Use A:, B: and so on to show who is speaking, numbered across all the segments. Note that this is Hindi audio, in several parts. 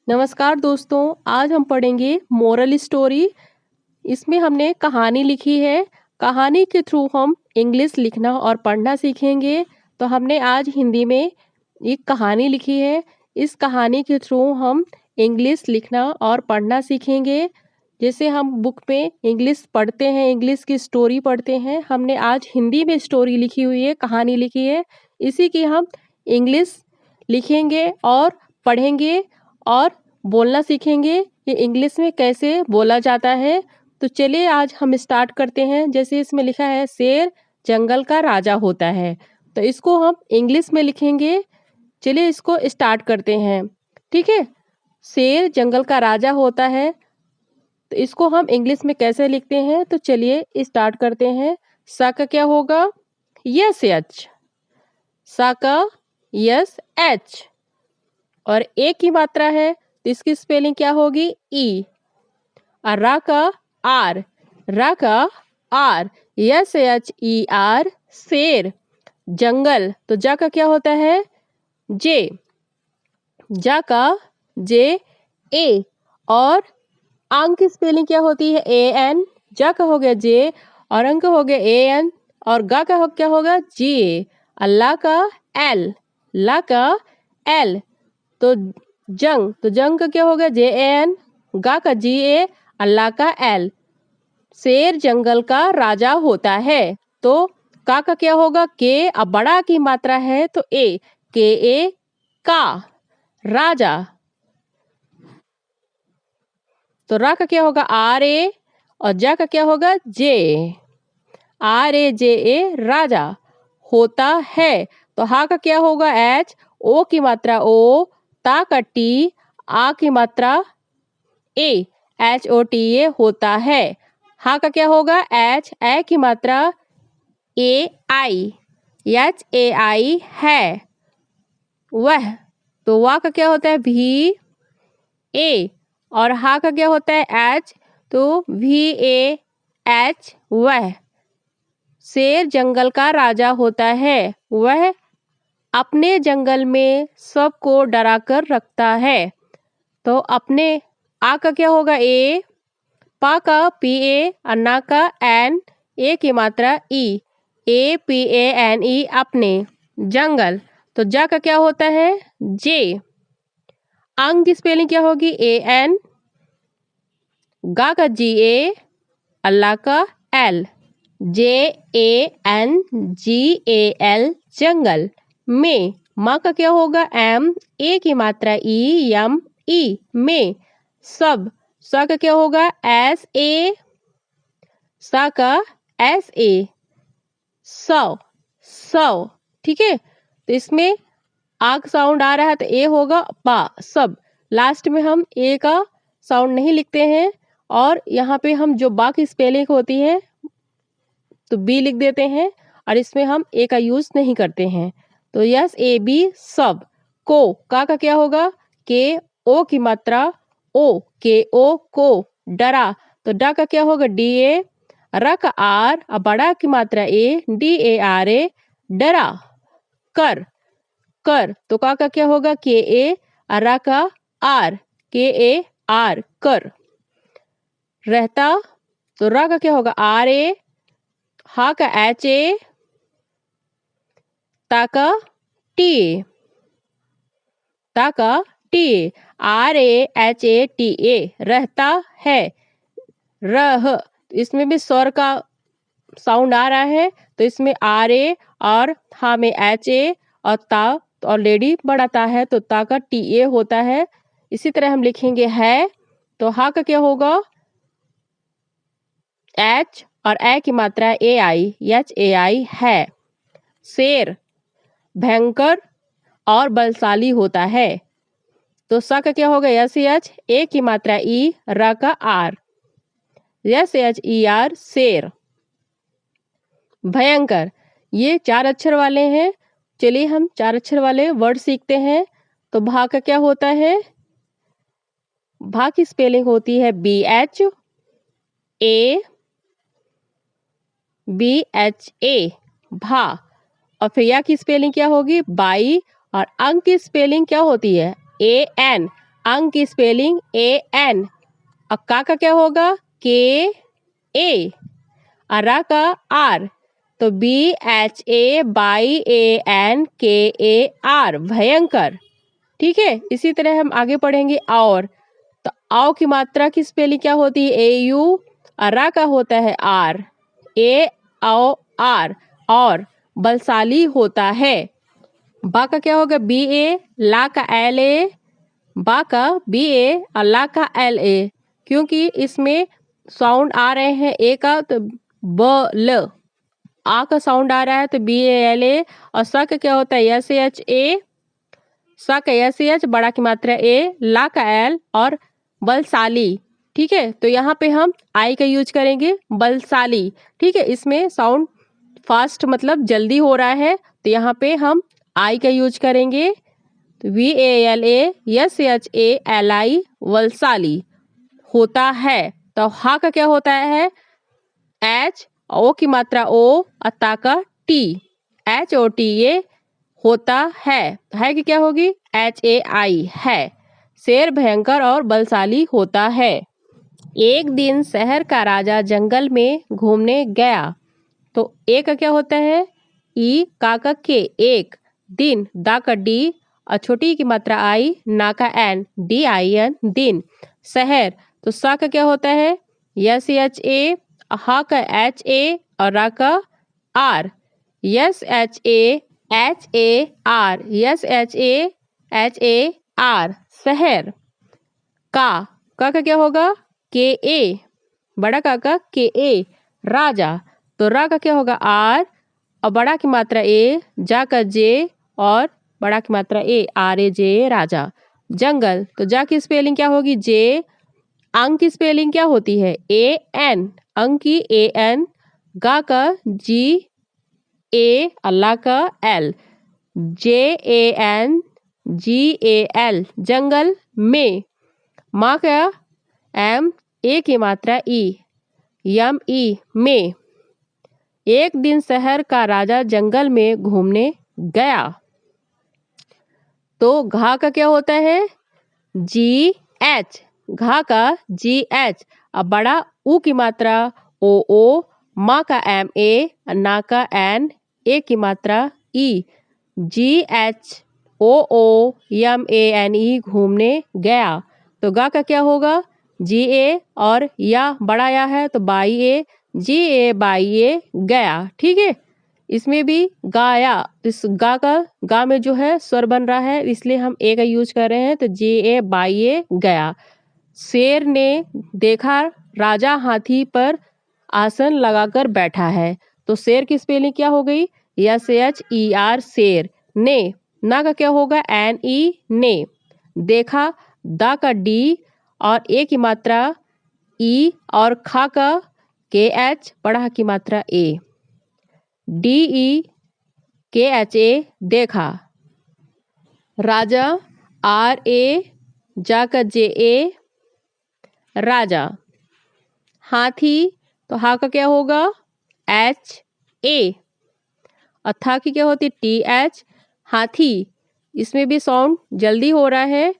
A: नमस्कार दोस्तों, आज हम पढ़ेंगे मोरल स्टोरी। इसमें हमने कहानी लिखी है। कहानी के थ्रू हम इंग्लिश लिखना और पढ़ना सीखेंगे। तो हमने आज हिंदी में एक कहानी लिखी है। इस कहानी के थ्रू हम इंग्लिश लिखना और पढ़ना सीखेंगे। जैसे हम बुक में इंग्लिश पढ़ते हैं, इंग्लिश की स्टोरी पढ़ते हैं, हमने आज हिंदी में स्टोरी लिखी हुई है, कहानी लिखी है। इसी की हम इंग्लिश लिखेंगे और पढ़ेंगे और बोलना सीखेंगे कि इंग्लिश में कैसे बोला जाता है। तो चलिए आज हम स्टार्ट करते हैं। जैसे इसमें लिखा है शेर जंगल का राजा होता है, तो इसको हम इंग्लिश में लिखेंगे। चलिए इसको स्टार्ट करते हैं, ठीक है। शेर जंगल का राजा होता है, तो इसको हम इंग्लिश में कैसे लिखते हैं, तो चलिए स्टार्ट करते हैं। सा का क्या होगा? Yes H. सा का यस एच। और ए की मात्रा है तो इसकी स्पेलिंग क्या होगी? ई। और रा का आर। रा का R. S H E R. शेर। जंगल तो जा का क्या होता है? जे। जा का जे ए। और अंक की स्पेलिंग क्या होती है? A N. जा का हो गया जे और अंक हो गया ए एन। और गा का क्या होगा? जी ए। अल्लाह का एल। ला का एल। तो जंग का क्या होगा? जे ए एन। गा का जी ए। अल्लाह का एल। शेर जंगल का राजा होता है। तो का क्या होगा? के। अब बड़ा की मात्रा है तो ए। के ए का राजा। तो रा का क्या होगा? R A. और जा का क्या होगा? जे। आर ए जे ए राजा होता है। तो हा का क्या होगा? एच। ओ की मात्रा ओ। ता का टी। आ की मात्रा ए। एच ओ टी ए होता है। हा का क्या होगा? एच। ए की मात्रा ए आई। एच ए आई है वह। तो वा का क्या होता है? भी ए। और हा का क्या होता है? एच। तो भी ए एच वह। शेर जंगल का राजा होता है। वह अपने जंगल में सबको डरा कर रखता है। तो अपने आ का क्या होगा? ए। पा का पी ए। अन्ना का एन। ए की मात्रा ई। A P A N E अपने जंगल। तो जा का क्या होता है? जे। अंग की स्पेलिंग क्या होगी? A N. गा का जी ए। अल्लाह का L. J A N G A L जंगल में। माँ का क्या होगा? एम। ए की मात्रा ई। यम ई में सब। सा का क्या होगा? S A. सा का एस ए सौ। सौ, ठीक है। तो इसमें आग साउंड आ रहा है तो ए होगा पा सब। लास्ट में हम ए का साउंड नहीं लिखते हैं और यहाँ पे हम जो बा की स्पेलिंग होती है तो बी लिख देते हैं और इसमें हम ए का यूज नहीं करते हैं। तो यस ए बी सब। को का क्या होगा? के ओ की मात्रा ओ। के ओ को डरा। तो डा का क्या होगा? D A. रा का आर। और बड़ा की मात्रा ए। डी ए आर ए डरा कर। कर तो का क्या होगा? के ए। और रा का आर। के ए आर कर। रहता तो रा का क्या होगा? R A. हा का एच ए। ता का टी ए। ता का T A. R A H A T A रहता है। रह इसमें भी स्वर का साउंड आ रहा है तो इसमें आर ए और हा में एच ए और ता तो ऑलरेडी बड़ा ता है तो ता का टी ए होता है। इसी तरह हम लिखेंगे है तो हा का क्या होगा? एच और ए की मात्रा ए आई। एच ए आई है। शेर भयंकर और बलशाली होता है। तो सा का क्या होगा? Yes H. ए की मात्रा ई। रा का R. S H E R शेर। भयंकर ये 4 अक्षर वाले हैं। चलिए हम 4 अक्षर वाले वर्ड सीखते हैं। तो भा का क्या होता है? भा की स्पेलिंग होती है B H A B H A भा। और फिर या की स्पेलिंग क्या होगी? बाई। और अंक की स्पेलिंग क्या होती है? A N. अंग की स्पेलिंग AN। और का क्या होगा KA। और रा का R तो BHAYANKAR भयंकर। ठीक है, इसी तरह हम आगे पढ़ेंगे और। तो आओ की मात्रा की स्पेलिंग क्या होती है AU। और रा का होता है R AOR और बलशाली होता है। बा का क्या होगा BA। ला का LA। बा का BA और ला का LA क्योंकि इसमें साउंड आ रहे हैं ए का तो ब ल। आ का साउंड आ रहा है तो BALA। और सा का क्या होता है SHA। सा का SH बड़ा की मात्रा A ला का L और बलशाली। ठीक है, तो यहाँ पे हम आई का यूज करेंगे बलशाली। ठीक है, इसमें साउंड फास्ट मतलब जल्दी हो रहा है तो यहाँ पे हम आई का यूज करेंगे। तो VALASHALI वलशाली होता है। तो हा का क्या होता है H। ओ की मात्रा O और ता का T HOTA होता है कि क्या होगी HAI है। शेर भयंकर और बलशाली होता है। एक दिन शहर का राजा जंगल में घूमने गया। तो ए का क्या होता है ई का के एक। दिन दा का D और छोटी की मात्रा आई ना का N DIN दिन। शहर तो सा का क्या होता है SHA। हा का HA और रा का R SHAHAR शहर। का क्या होगा KA बड़ा का KA राजा। तो रा का क्या होगा R और बड़ा की मात्रा A जा का J और बड़ा की मात्रा A RAJ राजा। जंगल तो जा की स्पेलिंग क्या होगी J। अंग की स्पेलिंग क्या होती है AN अंग की AN। गा का G A अल्लाह का L JANGAL जंगल में। माँ का M A की मात्रा E ME में। एक दिन शहर का राजा जंगल में घूमने गया। तो घा का क्या होता है GH घा का GH। अब बड़ा ऊ की मात्रा OO माँ का MA ना का N ए की मात्रा E GHOOMANE घूमने गया। तो गा का क्या होगा GA और या बड़ा या है तो बाई ए GA बाई ए गया। ठीक है, इसमें भी गाया इस गा में जो है स्वर बन रहा है इसलिए हम ए का यूज कर रहे हैं तो GA बाई ए गया। शेर ने देखा राजा हाथी पर आसन लगाकर बैठा है। तो शेर की स्पेलिंग क्या हो गई SHER शेर। ने ना का क्या होगा NE ने। देखा दा का D और ए की मात्रा E और खा का KH बड़ा की मात्रा A DEKHA देखा। राजा RA जा का JA राजा। हाथी तो हा का क्या होगा HA और था की क्या होती TH हाथी। इसमें भी साउंड जल्दी हो रहा है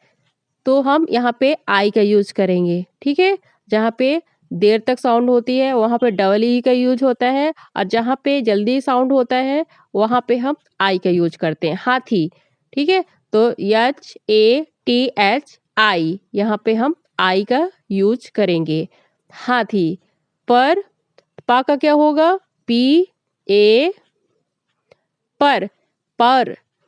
A: तो हम यहाँ पे आई का यूज करेंगे। ठीक है, जहाँ पे देर तक साउंड होती है वहाँ पे डबल ई का यूज होता है और जहाँ पे जल्दी साउंड होता है वहाँ पे हम आई का यूज करते हैं हाथी। ठीक है, तो HATHI यहाँ पे हम आई का यूज करेंगे हाथी। पर पा का क्या होगा PA पर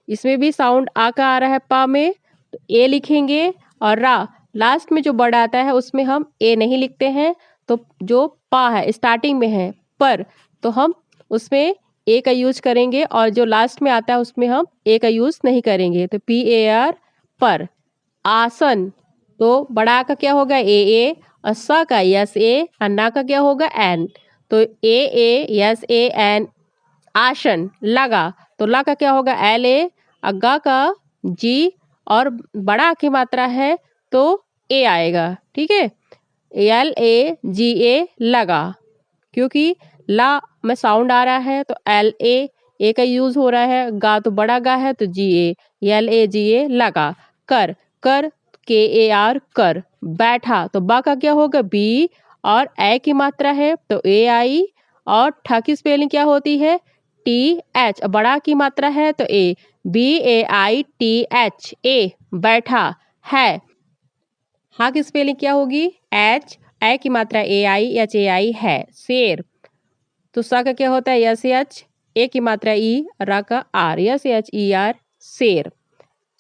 A: इसमें भी साउंड आ का आ रहा है पा में तो ए लिखेंगे और रा लास्ट में जो वर्ड आता है उसमें हम ए नहीं लिखते हैं। तो जो पा है स्टार्टिंग में है पर तो हम उसमें ए का यूज करेंगे और जो लास्ट में आता है उसमें हम ए का यूज नहीं करेंगे। तो PAR पर। आसन तो बड़ा का क्या होगा AA और सा का SA और ना का क्या होगा N तो AASAN आसन लगा। तो ला का क्या होगा LA और गा का G और बड़ा की मात्रा है तो A आएगा। ठीक है, LAGA लगा क्योंकि ला में साउंड आ रहा है तो LA ए का यूज हो रहा है। गा तो बड़ा गा है तो GA LAGA लगा। कर KAR कर। बैठा तो बा का क्या होगा बी, और ए की मात्रा है तो AI, और ठ की स्पेलिंग क्या होती है TH। बड़ा की मात्रा है तो ए, BAITH ए, बैठा। है, हा की स्पेलिंग क्या होगी H, ए की मात्रा AIHAI है। शेर तो सा का क्या होता है SH, ए की मात्रा ई, रा का आर, SHER शेर।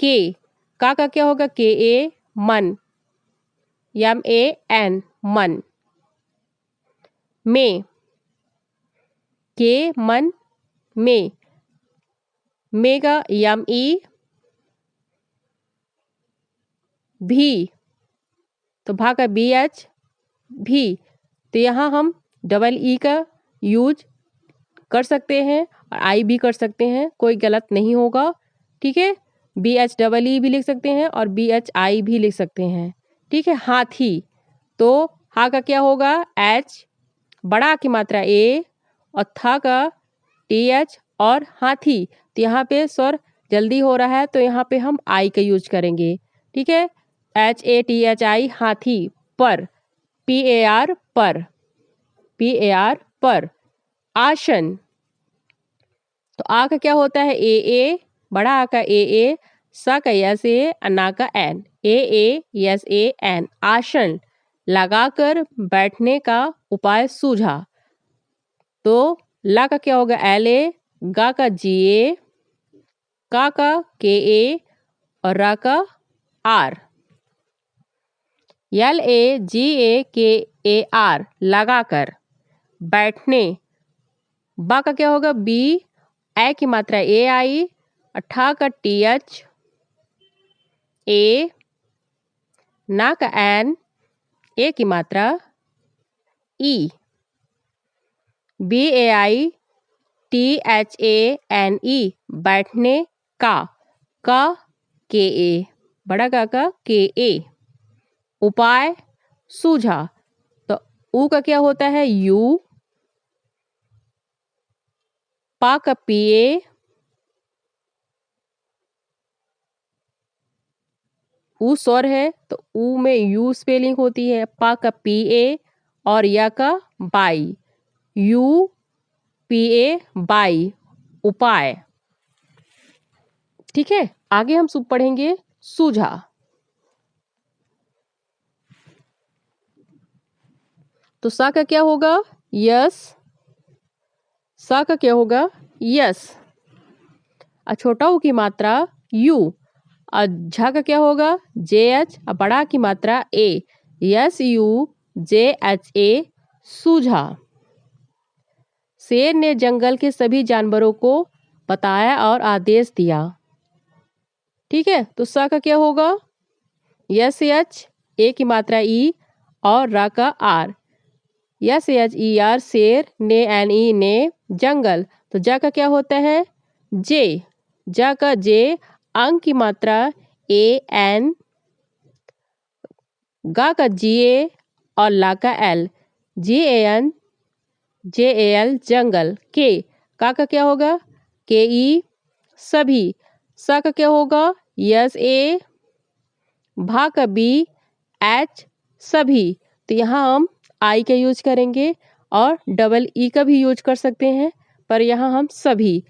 A: के का क्या होगा KA मन, MAN मन। में के मन में, मेगा ME भी, तो भा का BH भी। तो यहाँ हम डबल ई का यूज कर सकते हैं और आई भी कर सकते हैं, कोई गलत नहीं होगा। ठीक है, BHEE भी लिख सकते हैं और BHI भी लिख सकते हैं। ठीक है, हाथी तो हा का क्या होगा H, बड़ा की मात्रा ए, और था का TH, और हाथी तो यहाँ पे स्वर जल्दी हो रहा है तो यहाँ पे हम आई का यूज करेंगे। ठीक है, HATHI हाथी। पर PAR पर, PAR पर। आसन तो आ का क्या होता है AA, बड़ा आ का AA, सा का SA, अन्ना का N, AASAN आसन। लगाकर बैठने का उपाय सूझा तो ला का क्या होगा LA, गा का GA, का KA, और रा का R, LAGAKAR लगाकर। बैठने बा का क्या होगा B, ए की मात्रा AI, ठा का TH, A, ना का N, ए की मात्रा E, BAITHANE बैठने का KA, बड़ा का KA। उपाय सूझा तो ऊ का क्या होता है U, पा का PA, ऊ स्वर है तो ऊ में यू स्पेलिंग होती है, पा का PA, और या का बाई, UPA बाई, उपाय। ठीक है, आगे हम पढ़ेंगे सूझा। तो सा का क्या होगा यस, सा का क्या होगा यस, छोटा ऊ की मात्रा यू, और झा का क्या होगा JH, और बड़ा की मात्रा A, SUJHA सूझा। शेर ने जंगल के सभी जानवरों को बताया और आदेश दिया। ठीक है, तो सा का क्या होगा SH, ए की मात्रा E, और रा का R, SHER शेर, ने NE ने, जंगल तो जा का क्या होता है J, जा का J, अंक की मात्रा AN, गा का GA, और ला का L, GAN JAL जंगल। का क्या होगा KE सभी, सा का क्या होगा SA, भा का B, H सभी। तो यहाँ हम आई का यूज करेंगे और डबल ई का भी यूज कर सकते हैं, पर यहाँ हम सभी,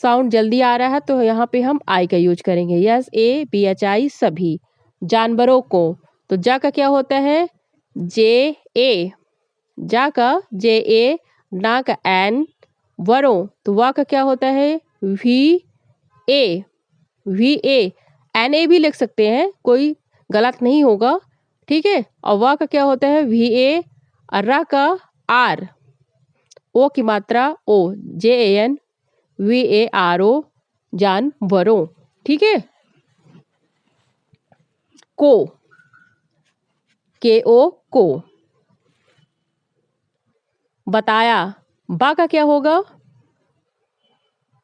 A: साउंड जल्दी आ रहा है तो यहाँ पे हम आई का यूज करेंगे। SABHI सभी। जानवरों को तो जा का क्या होता है JA, जा का JA, ना का N, वरों तो वा का क्या होता है VA, NA भी लिख सकते हैं, कोई गलत नहीं होगा। ठीक है, और वा का क्या होता है VA, और रा का R, ओ की मात्रा O, JANVARO जानवरों। ठीक है, को KO को। बताया बा का क्या होगा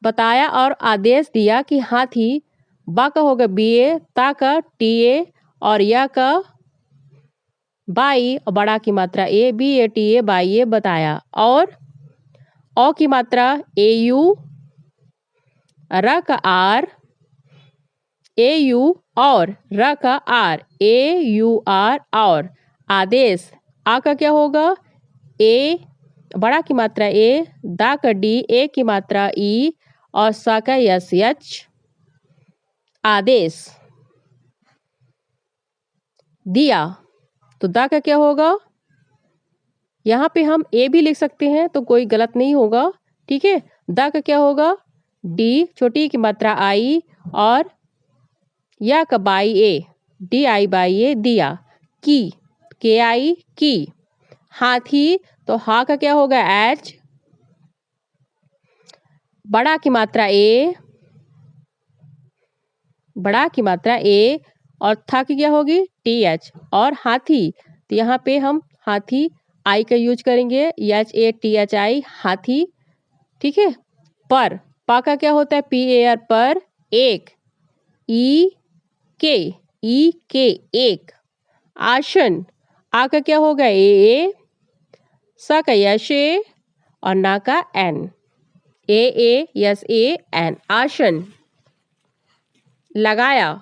A: बताया और आदेश दिया कि हाथी, बा का होगा BA, ता का TA, और या का बाई, और बड़ा की मात्रा BATA बाई बताया। और ओ की मात्रा AU, रा का R, ए यू और, र का आर, ए यू आर और। आदेश, आ का क्या होगा ए, बड़ा की मात्रा ए, दा का डी, ए की मात्रा ई और सा का यस एच। आदेश। दिया, तो दा का क्या होगा, यहाँ पे हम ए भी लिख सकते हैं तो कोई गलत नहीं होगा, ठीक है। दा का क्या होगा डी, छोटी की मात्रा आई और या का Y A, D I Y A, दिया। की, के आई की। हाथी, तो हा का क्या होगा एच, बड़ा की मात्रा ए, बड़ा की मात्रा ए और था की क्या होगी टी एच। और हाथी, तो यहाँ पे हम हाथी आई का यूज करेंगे, H A T H I, हाथी, ठीक है। पर, पा का क्या होता है पी ए आर, पर। एक, ई के एक। आसन, आ का क्या होगा ए, सा का यश ए और ना का N, A yes A N, आसन। लगाया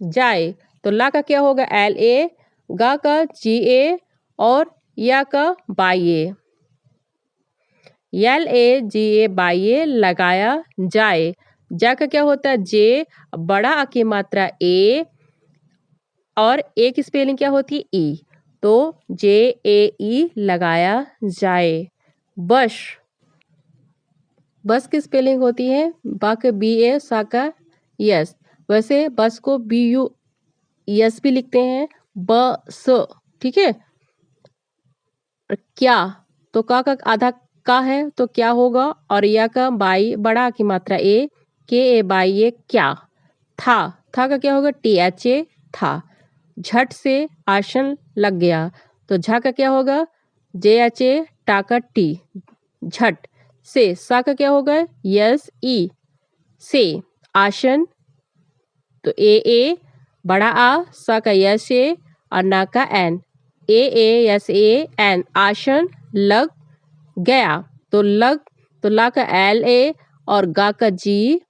A: जाए, तो ला का क्या होगा एल ए, गा का जी ए और या का Y A, L A G A Y A, लगाया जाए। जा का क्या होता है जे, बड़ा आ की मात्रा ए और ए की स्पेलिंग क्या होती है ई, तो जे ए ई, लगाया जाए। बश, बस की स्पेलिंग होती है बा का बी ए, सा का यस। वैसे बस को बी यू यस भी लिखते हैं, ब स, ठीक है। क्या, तो का आधा का है तो क्या होगा, और या का बाई, बड़ा की मात्रा ए, के ए बाई ए, क्या। था का क्या होगा टी एच ए, था। झट से आसन लग गया, तो झा का क्या होगा जे एच ए, टा का टी, झट से। सा का क्या होगा यस ई, से। आसन, तो ए बड़ा आ, सा का यस ए और ना का N, A yes A N, आसन लग गया। तो लग, तो ला का एल ए और गा का जी,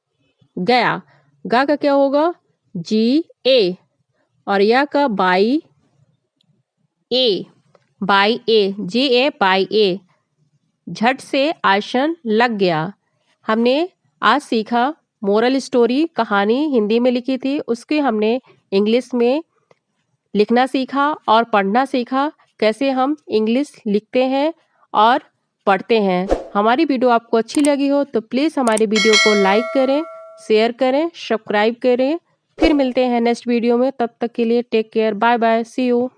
A: गया। गा का क्या होगा जी ए और या का Y A, G A Y ए, झट से आसन लग गया। हमने आज सीखा मोरल स्टोरी, कहानी हिंदी में लिखी थी, उसके हमने इंग्लिश में लिखना सीखा और पढ़ना सीखा, कैसे हम इंग्लिश लिखते हैं और पढ़ते हैं। हमारी वीडियो आपको अच्छी लगी हो तो प्लीज़ हमारी वीडियो को लाइक करें, शेयर करें, सब्सक्राइब करें। फिर मिलते हैं नेक्स्ट वीडियो में, तब तक के लिए take care, bye bye, see you.